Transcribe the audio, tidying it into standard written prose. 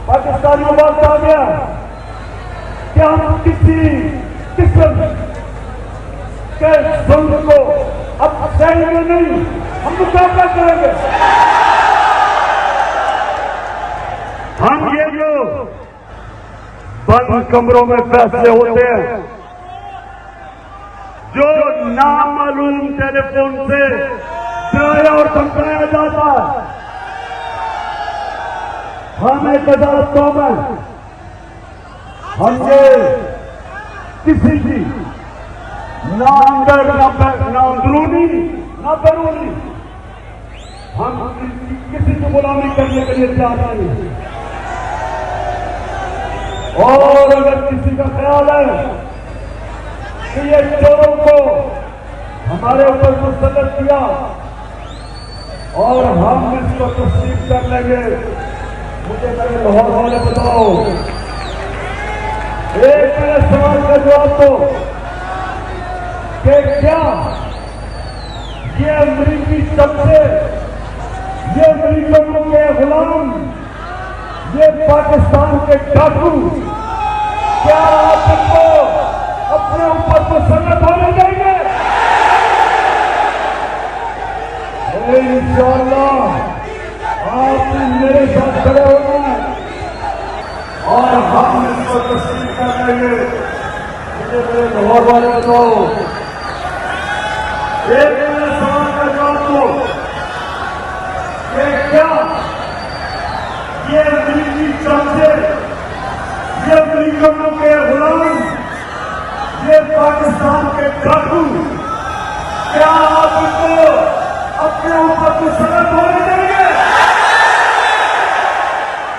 पाकिस्तानियों बात आ गया कि हम किसी किस्म के जुल्म को अब सहेंगे नहीं, हम मुकाबला करेंगे। हम ये जो बंद कमरों में फैसले होते हैं, जो नामालूम टेलीफोन से डराया और धमकाया जाता है, हम 1009 में हमने किसी की ना अंदर ना अंदरूनी ना बैरूनी हम किसी की गुलामी करने के लिए तैयार नहीं। और अगर किसी का ख्याल है कि ये चोरों को हमारे ऊपर मुस्तलत किया और हम इसको तस्लीम कर लेंगे, मुझे मेरे लाहौर वाले बताओ, एक मेरे सवाल का जवाब दो कि क्या ये अमरीकी चमचे, ये अमरीकियों के गुलाम, ये पाकिस्तान के डाकू, क्या आप इनको अपने ऊपर मुसल्लत होने देंगे? इंशाअल्लाह आप मेरे साथ खड़े होना और हम इसको तस्लीम कर लेंगे। मुझे मेरे लाहौर वाले बताओ, एक मेरे सवाल का जवाब दो कि क्या ये अमरीकी चमचे, ये अमरीकियों के गुलाम, ये पाकिस्तान के डाकू, क्या आप इनको अपने ऊपर मुसल्लत होने देंगे?